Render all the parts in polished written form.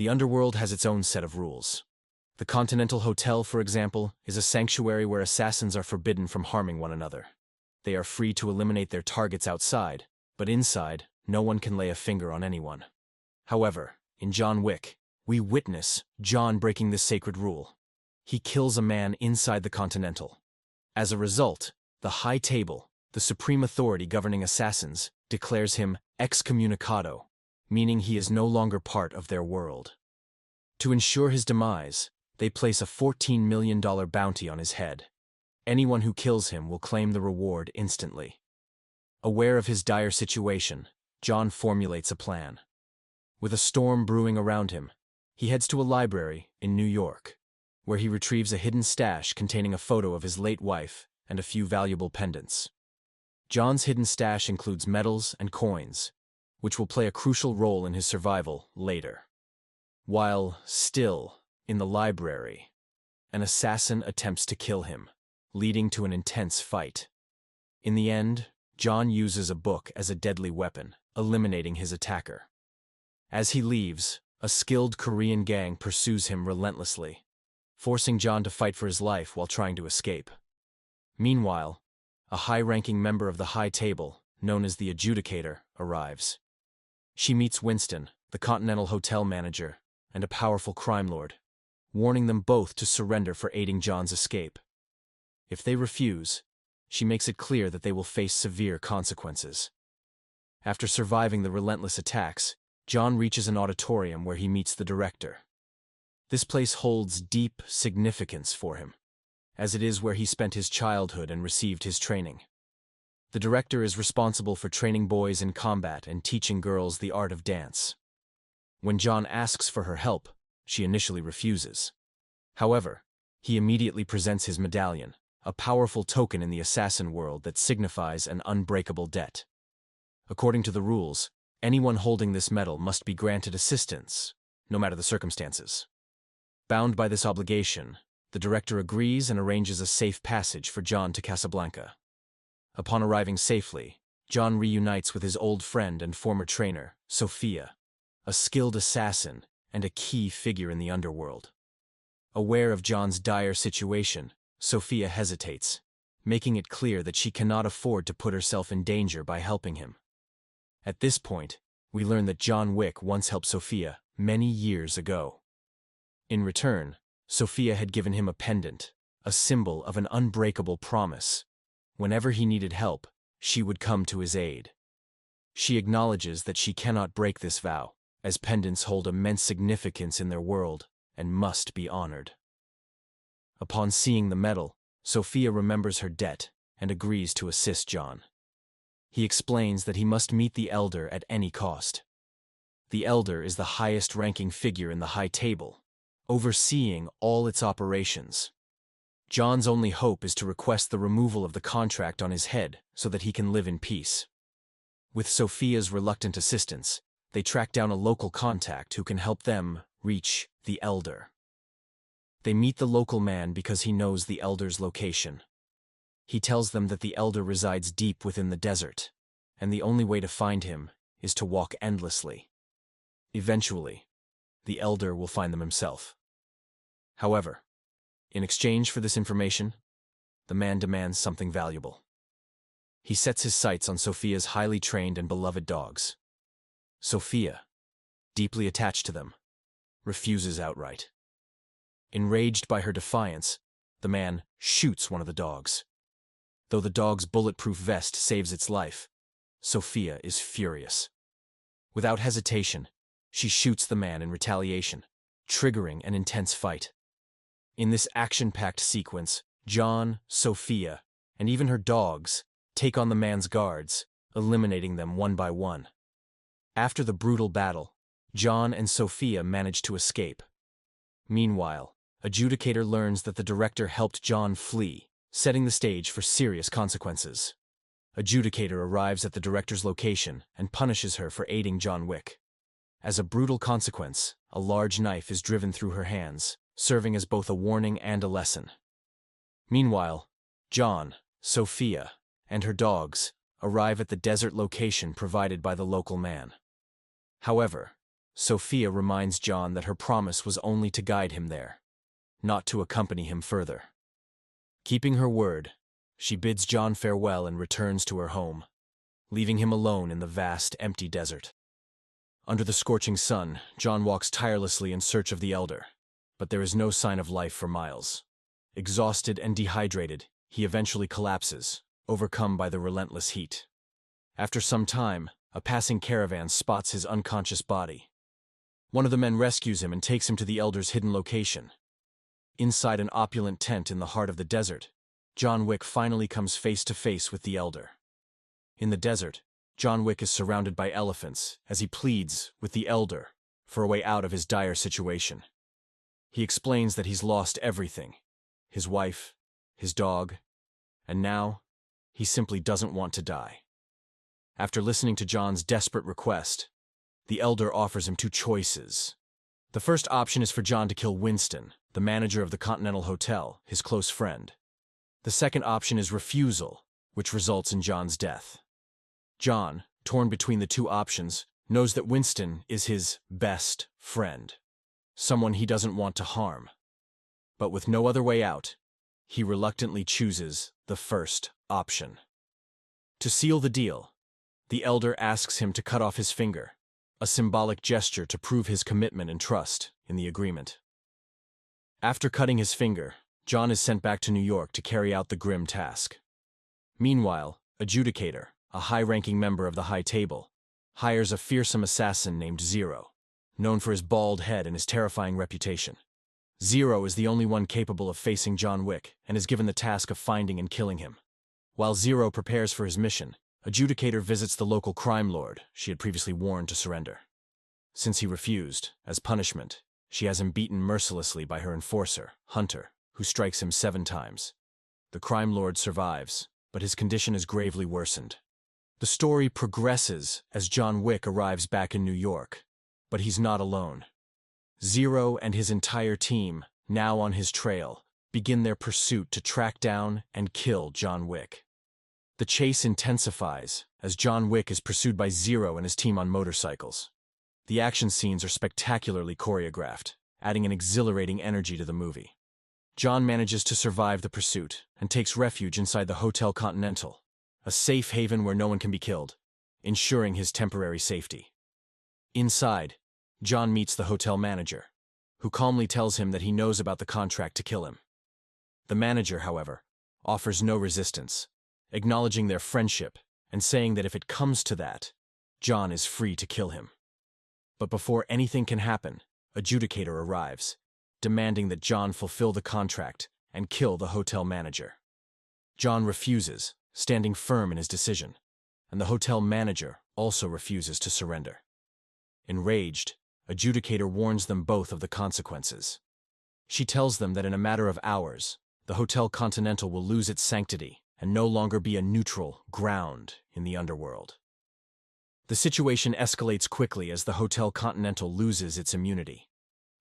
The underworld has its own set of rules. The Continental Hotel, for example, is a sanctuary where assassins are forbidden from harming one another. They are free to eliminate their targets outside, but inside, no one can lay a finger on anyone. However, in John Wick, we witness John breaking this sacred rule. He kills a man inside the Continental. As a result, the High Table, the supreme authority governing assassins, declares him excommunicado, meaning he is no longer part of their world. To ensure his demise, they place a $14 million bounty on his head. Anyone who kills him will claim the reward instantly. Aware of his dire situation, John formulates a plan. With a storm brewing around him, he heads to a library in New York, where he retrieves a hidden stash containing a photo of his late wife and a few valuable pendants. John's hidden stash includes medals and coins, which will play a crucial role in his survival later. While still in the library, an assassin attempts to kill him, leading to an intense fight. In the end, John uses a book as a deadly weapon, eliminating his attacker. As he leaves, a skilled Korean gang pursues him relentlessly, forcing John to fight for his life while trying to escape. Meanwhile, a high-ranking member of the High Table, known as the Adjudicator, arrives. She meets Winston, the Continental Hotel manager, and a powerful crime lord, warning them both to surrender for aiding John's escape. If they refuse, she makes it clear that they will face severe consequences. After surviving the relentless attacks, John reaches an auditorium where he meets the director. This place holds deep significance for him, as it is where he spent his childhood and received his training. The director is responsible for training boys in combat and teaching girls the art of dance. When John asks for her help, she initially refuses. However, he immediately presents his medallion, a powerful token in the assassin world that signifies an unbreakable debt. According to the rules, anyone holding this medal must be granted assistance, no matter the circumstances. Bound by this obligation, the director agrees and arranges a safe passage for John to Casablanca. Upon arriving safely, John reunites with his old friend and former trainer, Sophia, a skilled assassin and a key figure in the underworld. Aware of John's dire situation, Sophia hesitates, making it clear that she cannot afford to put herself in danger by helping him. At this point, we learn that John Wick once helped Sophia many years ago. In return, Sophia had given him a pendant, a symbol of an unbreakable promise. Whenever he needed help, she would come to his aid. She acknowledges that she cannot break this vow, as pendants hold immense significance in their world and must be honored. Upon seeing the medal, Sophia remembers her debt and agrees to assist John. He explains that he must meet the Elder at any cost. The Elder is the highest-ranking figure in the High Table, overseeing all its operations. John's only hope is to request the removal of the contract on his head so that he can live in peace. With Sophia's reluctant assistance, they track down a local contact who can help them reach the Elder. They meet the local man because he knows the Elder's location. He tells them that the Elder resides deep within the desert, and the only way to find him is to walk endlessly. Eventually, the Elder will find them himself. However, in exchange for this information, the man demands something valuable. He sets his sights on Sophia's highly trained and beloved dogs. Sophia, deeply attached to them, refuses outright. Enraged by her defiance, the man shoots one of the dogs. Though the dog's bulletproof vest saves its life, Sophia is furious. Without hesitation, she shoots the man in retaliation, triggering an intense fight. In this action-packed sequence, John, Sophia, and even her dogs take on the man's guards, eliminating them one by one. After the brutal battle, John and Sophia manage to escape. Meanwhile, Adjudicator learns that the director helped John flee, setting the stage for serious consequences. Adjudicator arrives at the director's location and punishes her for aiding John Wick. As a brutal consequence, a large knife is driven through her hands, serving as both a warning and a lesson. Meanwhile, John, Sophia, and her dogs arrive at the desert location provided by the local man. However, Sophia reminds John that her promise was only to guide him there, not to accompany him further. Keeping her word, she bids John farewell and returns to her home, leaving him alone in the vast, empty desert. Under the scorching sun, John walks tirelessly in search of the elder, but there is no sign of life for miles. Exhausted and dehydrated, he eventually collapses, overcome by the relentless heat. After some time, a passing caravan spots his unconscious body. One of the men rescues him and takes him to the elder's hidden location. Inside an opulent tent in the heart of the desert, John Wick finally comes face to face with the elder. In the desert, John Wick is surrounded by elephants as he pleads with the elder for a way out of his dire situation. He explains that he's lost everything: his wife, his dog, and now he simply doesn't want to die. After listening to John's desperate request, the elder offers him two choices. The first option is for John to kill Winston, the manager of the Continental Hotel, his close friend. The second option is refusal, which results in John's death. John, torn between the two options, knows that Winston is his best friend, someone he doesn't want to harm. But with no other way out, he reluctantly chooses the first option. To seal the deal, the elder asks him to cut off his finger, a symbolic gesture to prove his commitment and trust in the agreement. After cutting his finger, John is sent back to New York to carry out the grim task. Meanwhile, Adjudicator, a high-ranking member of the High Table, hires a fearsome assassin named Zero, known for his bald head and his terrifying reputation. Zero is the only one capable of facing John Wick and is given the task of finding and killing him. While Zero prepares for his mission, Adjudicator visits the local crime lord she had previously warned to surrender. Since he refused, as punishment, she has him beaten mercilessly by her enforcer, Hunter, who strikes him 7 times. The crime lord survives, but his condition is gravely worsened. The story progresses as John Wick arrives back in New York, but he's not alone. Zero and his entire team, now on his trail, begin their pursuit to track down and kill John Wick. The chase intensifies as John Wick is pursued by Zero and his team on motorcycles. The action scenes are spectacularly choreographed, adding an exhilarating energy to the movie. John manages to survive the pursuit and takes refuge inside the Hotel Continental, a safe haven where no one can be killed, ensuring his temporary safety. Inside, John meets the hotel manager, who calmly tells him that he knows about the contract to kill him. The manager, however, offers no resistance, acknowledging their friendship and saying that if it comes to that, John is free to kill him. But before anything can happen, Adjudicator arrives, demanding that John fulfill the contract and kill the hotel manager. John refuses, standing firm in his decision, and the hotel manager also refuses to surrender. Enraged, Adjudicator warns them both of the consequences. She tells them that in a matter of hours, the Hotel Continental will lose its sanctity and no longer be a neutral ground in the underworld. The situation escalates quickly as the Hotel Continental loses its immunity.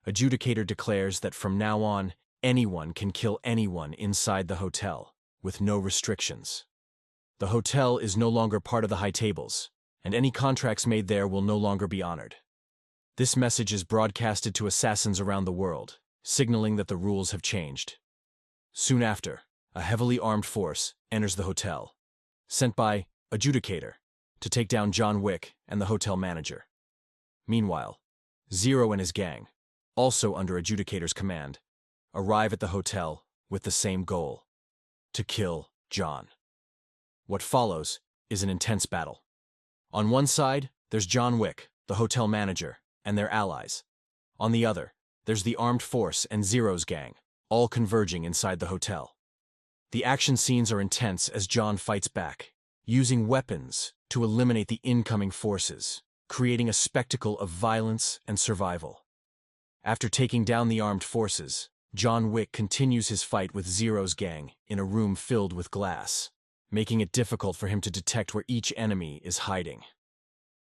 Adjudicator declares that from now on, anyone can kill anyone inside the hotel, with no restrictions. The hotel is no longer part of the High Tables, and any contracts made there will no longer be honored. This message is broadcasted to assassins around the world, signaling that the rules have changed. Soon after, a heavily armed force enters the hotel, sent by Adjudicator to take down John Wick and the hotel manager. Meanwhile, Zero and his gang, also under Adjudicator's command, arrive at the hotel with the same goal: to kill John. What follows is an intense battle. On one side, there's John Wick, the hotel manager, and their allies. On the other, there's the armed force and Zero's gang, all converging inside the hotel. The action scenes are intense as John fights back, using weapons to eliminate the incoming forces, creating a spectacle of violence and survival. After taking down the armed forces, John Wick continues his fight with Zero's gang in a room filled with glass, making it difficult for him to detect where each enemy is hiding.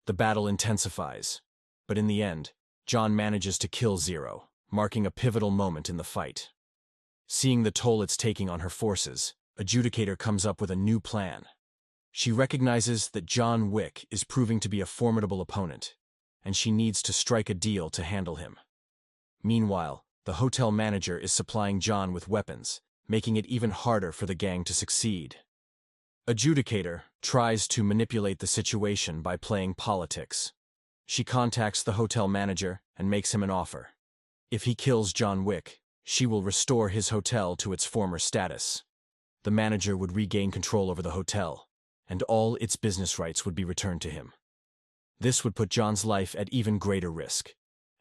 The battle intensifies, but in the end, John manages to kill Zero, marking a pivotal moment in the fight. Seeing the toll it's taking on her forces, Adjudicator comes up with a new plan. She recognizes that John Wick is proving to be a formidable opponent, and she needs to strike a deal to handle him. Meanwhile, the hotel manager is supplying John with weapons, making it even harder for the gang to succeed. Adjudicator tries to manipulate the situation by playing politics. She contacts the hotel manager and makes him an offer. If he kills John Wick, she will restore his hotel to its former status. The manager would regain control over the hotel, and all its business rights would be returned to him. This would put John's life at even greater risk,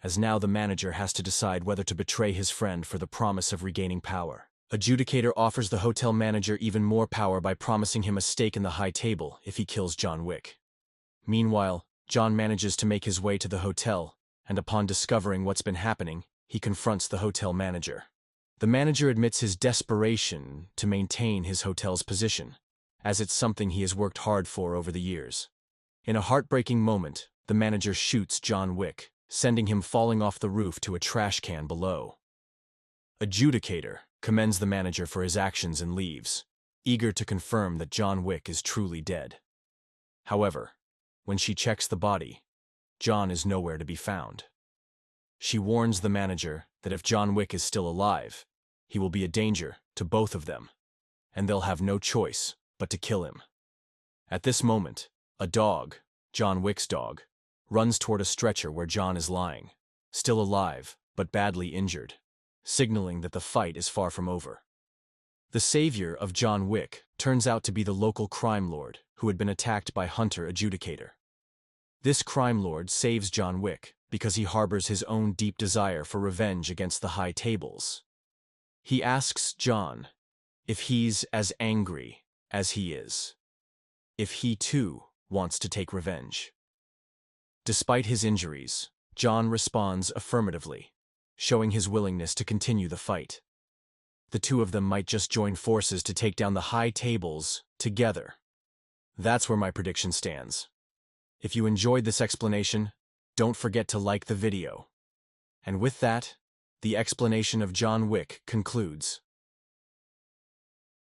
as now the manager has to decide whether to betray his friend for the promise of regaining power. Adjudicator offers the hotel manager even more power by promising him a stake in the high table if he kills John Wick. Meanwhile, John manages to make his way to the hotel, and upon discovering what's been happening, he confronts the hotel manager. The manager admits his desperation to maintain his hotel's position, as it's something he has worked hard for over the years. In a heartbreaking moment, the manager shoots John Wick, sending him falling off the roof to a trash can below. Adjudicator commends the manager for his actions and leaves, eager to confirm that John Wick is truly dead. However, when she checks the body, John is nowhere to be found. She warns the manager that if John Wick is still alive, he will be a danger to both of them, and they'll have no choice but to kill him. At this moment, a dog, John Wick's dog, runs toward a stretcher where John is lying, still alive but badly injured, signaling that the fight is far from over. The savior of John Wick turns out to be the local crime lord who had been attacked by Hunter Adjudicator. This crime lord saves John Wick because he harbors his own deep desire for revenge against the high tables. He asks John if he's as angry as he is, if he too wants to take revenge. Despite his injuries, John responds affirmatively, showing his willingness to continue the fight. The two of them might just join forces to take down the high tables together. That's where my prediction stands. If you enjoyed this explanation, don't forget to like the video. And with that, the explanation of John Wick concludes.